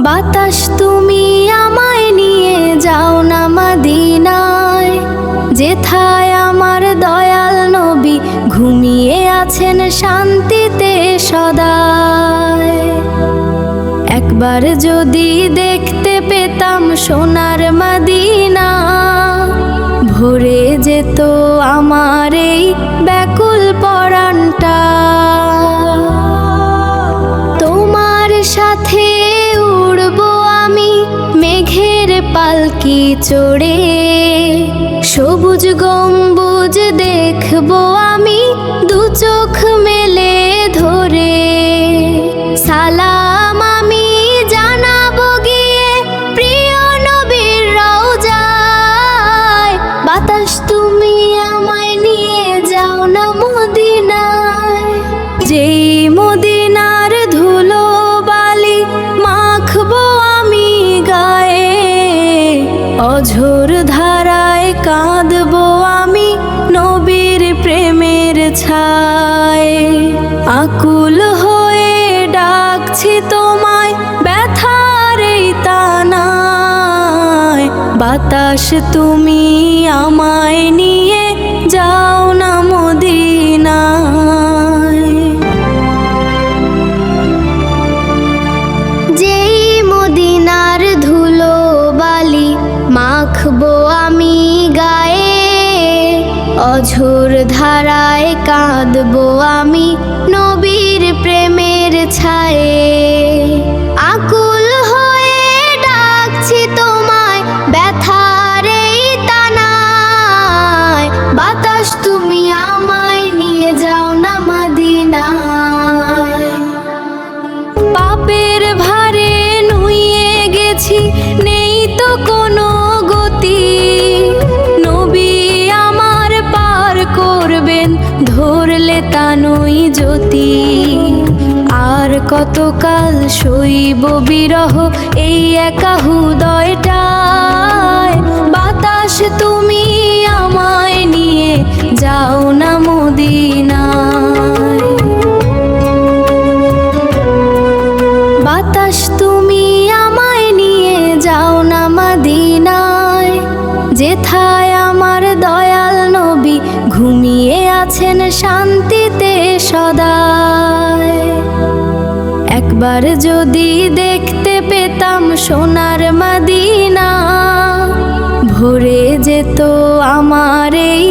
বাতাস তুমি আমায় নিয়ে যাও না মদিনায়, যেথায় আমার দয়াল নবী ঘুমিয়ে আছেন শান্তিতে সদায়। একবার যদি দেখতে পেতাম সোনার মদিনা, ভরে যেত আমার এই ব্যাকুল পরাণটা। তোমার সাথে উড়বো আমি মেঘের পালকি চড়ে, সবুজ গম্বুজ দেখবো আমি দু চোখ মেলে ধরে। সালাম আমি জানাবো গিয়ে প্রিয় নবীর রওজায়, বাতাস তুমি আমায় নিয়ে যাও না মদিনায়। যেই মদিনার ধুলো বালি মাখবো আমি গায়ে, অঝোর ধারায় কাঁদবো আমি নবীর প্রেমের ছায়। আকুল হয়ে ডাকছি তোমায় ব্যথার এই তানায়, বাতাস তুমি আমায় নিয়ে যাও না মদিনায়। যেই মদিনার ধুলো বালি মাখবো আমি গায়ে, অঝোর ধারায় কাঁদবো আমি নবীর প্রেমের ছায়ে। আকুল হয়ে ডাকছি তোমায় ব্যথার এই তানায়, বাতাস তুমি আমায় নিয়ে যাও না মদিনায়। পাপের ভারে নুয়ে গেছি নেই তো কোনো গতি, নবী আমার পার করবেন ধরলে তানুই জ্যোতি। আর কতকাল সইব বিরহ এই একা হৃদয়টায়, বাতাস তুমি আমায় নিয়ে যাও না মদিনায়। বাতাস তুমি আমায় নিয়ে যাও না মদিনায়, যেথায় আমার দয়াল নবী ঘুমিয়ে আছেন শান্তিতে সদায়। একবার যদি দেখতে পেতাম সোনার মদিনা, ভরে যেত আমার এই